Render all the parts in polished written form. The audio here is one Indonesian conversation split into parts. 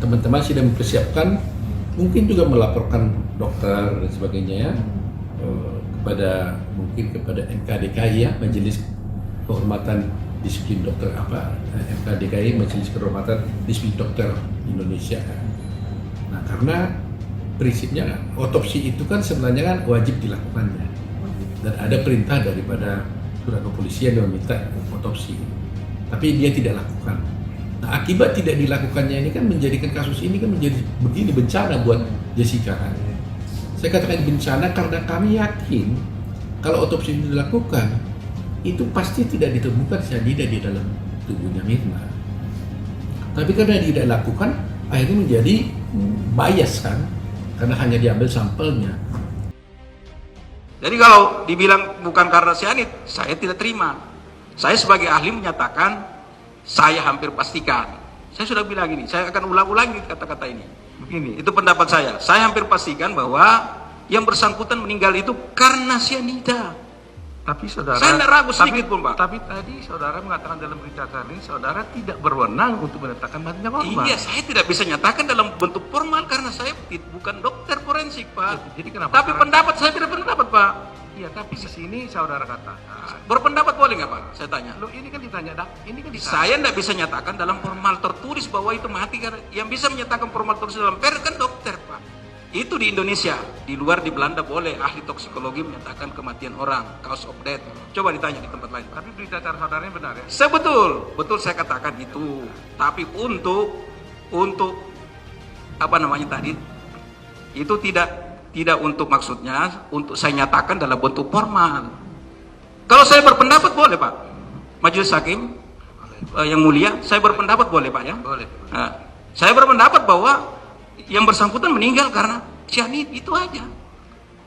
teman-teman sudah mempersiapkan, mungkin juga melaporkan dokter dan sebagainya ya, kepada MKDKI ya, Majelis Kehormatan Disiplin Dokter MKDKI, Majelis Kehormatan Disiplin Dokter Indonesia. Nah, karena prinsipnya otopsi itu kan sebenarnya kan wajib dilakukannya, dan ada perintah daripada surat kepolisian yang meminta otopsi, tapi dia tidak lakukan. Nah, akibat tidak dilakukannya ini kan menjadikan kasus ini kan menjadi begini, bencana buat Jessica kan. Saya katakan bencana karena kami yakin kalau otopsi itu dilakukan, itu pasti tidak ditemukan cyanida di dalam tubuhnya Mirna. Tapi karena tidak dilakukan, akhirnya menjadi bias kan, karena hanya diambil sampelnya. Jadi kalau dibilang bukan karena cyanida, saya tidak terima. Saya sebagai ahli menyatakan, saya hampir pastikan. Saya sudah bilang ini, saya akan ulang-ulangi kata-kata ini. Begini, itu pendapat saya. Saya hampir pastikan bahwa yang bersangkutan meninggal itu karena cyanida. Tapi saudara, saya tidak ragu sedikit pun, Pak. Tapi tadi saudara mengatakan dalam berita tadi, saudara tidak berwenang untuk menetapkan matinya korban. Iya, saya tidak bisa nyatakan dalam bentuk formal karena saya bukan dokter forensik, Pak. Jadi kenapa? Tapi pendapat saya tidak berpendapat, Pak. Iya, tapi di sini saudara katakan. Berpendapat boleh nggak, Pak? Saya tanya. Loh, ini kan ditanya, ini kan ditanya. Saya tidak bisa nyatakan dalam formal tertulis bahwa itu mati karena yang bisa menyatakan formal tertulis dalam per kan dokter, Pak. Itu di Indonesia, di luar di Belanda boleh ahli toksikologi menyatakan kematian orang, cause of death. Coba ditanya di tempat lain. Tapi berita acara saudaranya benar ya? Betul saya katakan itu. Tapi untuk apa namanya tadi, itu tidak untuk maksudnya untuk saya nyatakan dalam bentuk formal. Kalau saya berpendapat boleh, Pak. Majelis Hakim yang mulia, saya berpendapat boleh, Pak ya? Boleh. Nah, saya berpendapat bahwa yang bersangkutan meninggal karena cyanida, itu aja.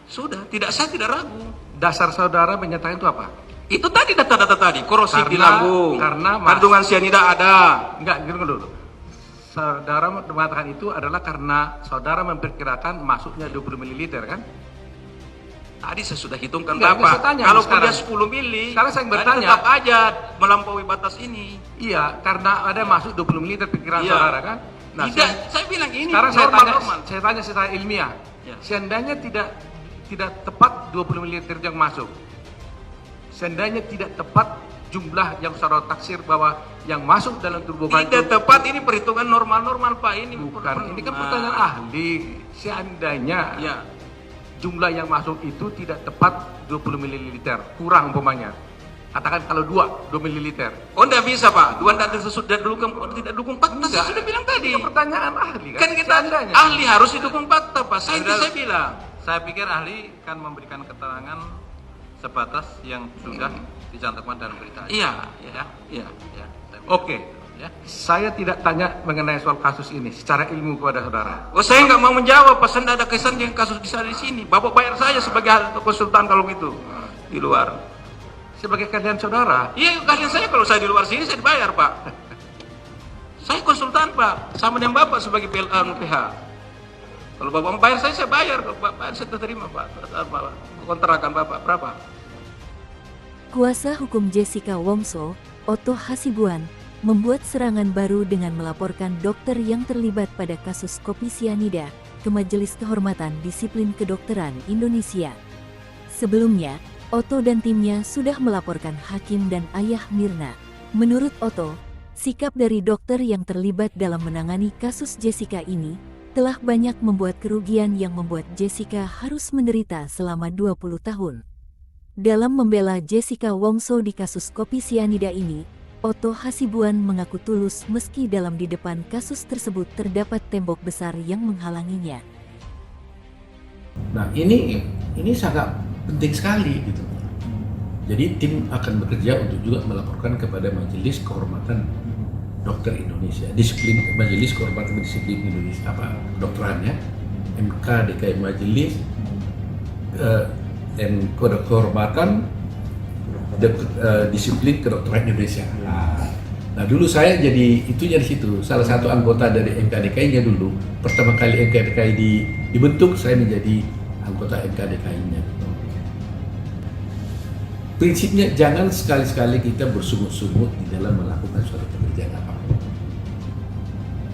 Sudah, saya tidak ragu. Dasar saudara menyatakan itu apa? Itu tadi data-data tadi, korosif di lambung, karena kandungan cyanida ada. Enggak, gitu dulu. Saudara mengatakan itu adalah karena saudara memperkirakan masuknya 20 ml kan? Tadi saya sudah hitungkan Enggak, berapa. saya tanya Kalau sekarang. dia 10 mili, Sekarang saya bertanya. tetap aja melampaui batas ini. Iya, karena ada masuk 20 ml pikiran Iya. saudara kan? Nah, Saya bilang ini sekarang normal. saya tanya secara ilmiah. Ya. Seandainya tidak tepat 20 ml yang masuk. Seandainya tidak tepat jumlah yang saudara taksir bahwa yang masuk dalam tubuh korban Tidak tepat, ini perhitungan normal Pak, ini bukan. Ini kan pertanyaan ahli. Seandainya Ya. jumlah yang masuk itu tidak tepat 20 ml, kurang umpamanya. Katakan kalau 2 ml. Oh, enggak bisa, Pak. Dua tidak dukung fakta. Enggak. Saya sudah bilang tadi. Itu pertanyaan ahli kan? Kan kita Seandainya. ahli harus didukung fakta, Pak. Saya bilang. Saya pikir ahli kan memberikan keterangan sebatas yang sudah dicantumkan dalam berita. Iya. Ya. Iya. Ya. Saya pikir Oke. itu, ya. Saya tidak tanya mengenai soal kasus ini secara ilmu kepada saudara. Oh, saya nggak mau menjawab, Pak. Saya nggak ada kesan dengan kasus di sini. Bapak bayar saya sebagai konsultan kalau gitu di luar. Sebagai kalian saudara, Iya, kalian saya kalau saya di luar sini saya dibayar, Pak. Saya konsultan, Pak, sama dengan Bapak sebagai PH. Kalau Bapak bayar saya bayar. Kalau Bapak saya terima, Pak. Kontrakan Bapak berapa? Kuasa hukum Jessica Wongso, Otto Hasibuan, membuat serangan baru dengan melaporkan dokter yang terlibat pada kasus kopi sianida ke Majelis Kehormatan Disiplin Kedokteran Indonesia. Sebelumnya, Otto dan timnya sudah melaporkan hakim dan ayah Mirna. Menurut Otto, sikap dari dokter yang terlibat dalam menangani kasus Jessica ini telah banyak membuat kerugian yang membuat Jessica harus menderita selama 20 tahun. Dalam membela Jessica Wongso di kasus kopi sianida ini, Otto Hasibuan mengaku tulus meski di depan kasus tersebut terdapat tembok besar yang menghalanginya. Nah, ini sangat penting sekali gitu. Jadi tim akan bekerja untuk juga melaporkan kepada Majelis Kehormatan Dokter Indonesia, Majelis Kehormatan Disiplin Indonesia, kedokterannya, MKDKI, Majelis Kehormatan Disiplin Kedokteran Indonesia. Nah, dulu saya jadi itunya di situ, salah satu anggota dari MKDKI-nya dulu. Pertama kali MKDKI dibentuk, saya menjadi anggota MKDKI-nya. Prinsipnya jangan sekali-sekali kita bersungut-sungut di dalam melakukan suatu pekerjaan apapun.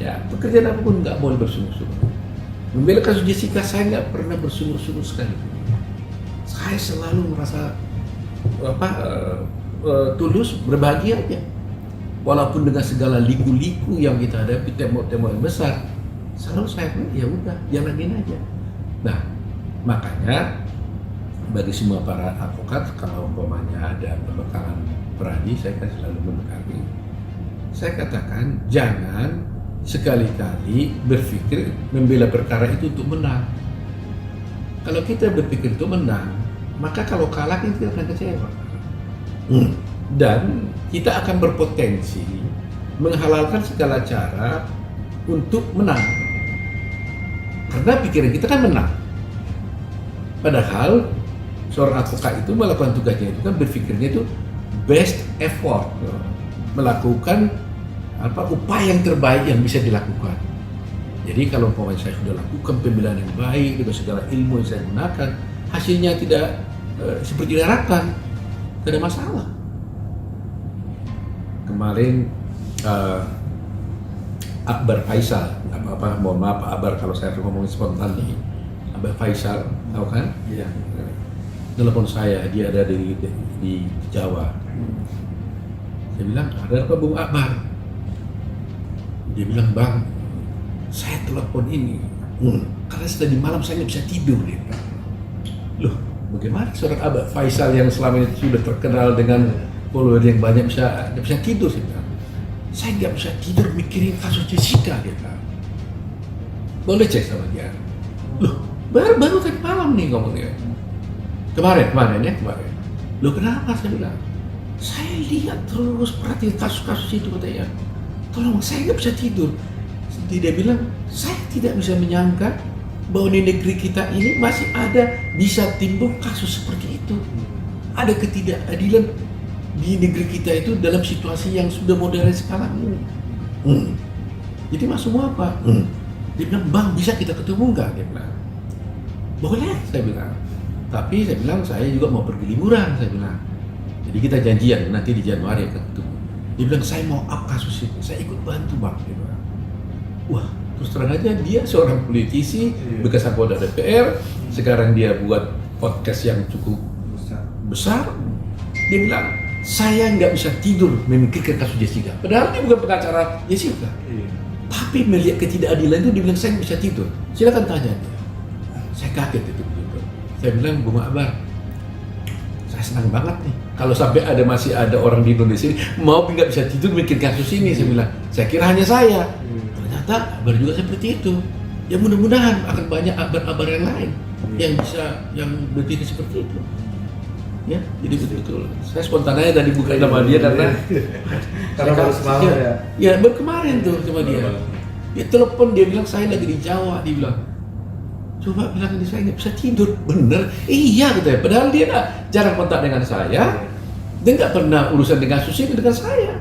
Ya, pekerjaan apapun nggak boleh bersungguh-sungguh. Membela kasus Jessica saya nggak pernah bersungguh-sungguh sekali. Saya selalu merasa tulus, berbahagia aja. Walaupun dengan segala liku-liku yang kita hadapi, tembok-tembok yang besar, selalu saya bilang, ya udah, jalanin aja. Nah, makanya bagi semua para advokat, kalau umpamanya ada pembekalan peradi, saya kan selalu membekali. Saya katakan, jangan sekali-kali berpikir membela perkara itu untuk menang. Kalau kita berpikir itu menang, maka kalau kalah kita akan kecewa. Dan kita akan berpotensi menghalalkan segala cara untuk menang. Karena pikiran kita kan menang. Padahal seorang advokat itu melakukan tugasnya itu kan berpikirnya itu best effort, melakukan upaya yang terbaik yang bisa dilakukan. Jadi kalau saya sudah lakukan pembelaan yang baik dengan segala ilmu yang saya gunakan, hasilnya tidak seperti diharapkan, tidak ada masalah. Kemarin Akbar Faisal, mohon maaf Pak Akbar kalau saya ngomongin spontan nih. Akbar Faisal, tahu kan? Iya. Telepon saya, dia ada di Jawa. Saya bilang, ada apa Bung Akbar? Dia bilang, Bang, saya telepon ini karena sudah di malam saya nggak bisa tidur. Dia bilang, loh, bagaimana seorang Akbar Faisal yang selama ini sudah terkenal dengan follower yang banyak nggak bisa tidur? Saya nggak bisa tidur mikirin kasus Jessica. Dia bilang, boleh cek sama dia. Loh, baru tadi malam nih ngomongnya. Kemarin. Loh kenapa? Saya bilang, saya lihat terus perhatiin kasus-kasus itu katanya. Tolong, saya nggak bisa tidur. Dia bilang, saya tidak bisa menyangka bahwa di negeri kita ini masih ada bisa timbul kasus seperti itu. Ada ketidakadilan di negeri kita itu dalam situasi yang sudah modern sekarang ini. Jadi maksudmu apa? Dia bilang, Bang, bisa kita ketemu nggak? Dia bilang, boleh, saya bilang. Tapi saya bilang, saya juga mau pergi liburan, saya bilang. Jadi kita janjian, nanti di Januari akan ketemu. Dia bilang, saya mau up kasus itu, saya ikut bantu Bang. Dia bilang, wah, terus terang aja dia seorang politisi, bekas anggota DPR, sekarang dia buat podcast yang cukup besar. Dia bilang, saya nggak bisa tidur memikirkan kasus Jessica. Padahal dia bukan pengacara Jessica. Tapi melihat ketidakadilan itu, dia bilang, saya nggak bisa tidur. Silakan tanya dia. Saya kaget itu. Saya bilang, Bung Akbar, saya senang banget nih. Kalau sampai masih ada orang di Indonesia ini mau nggak bisa tidur mikir kasus ini, saya bilang, saya kira hanya saya. Ternyata Akbar juga seperti itu. Ya mudah-mudahan akan banyak Akbar yang lain yang berpikir seperti itu. Ya, jadi betul-betul. Saya spontan aja tadi buka nama dia karena baru semalam ya. Ya, baru kemarin tuh sama dia. Dia telepon, dia bilang saya lagi di Jawa, dia bilang, coba bilang ini saya nggak bisa tidur, bener? Iya gitu ya. Padahal dia jarang kontak dengan saya, dia nggak pernah urusan dengan kasus ini dengan saya.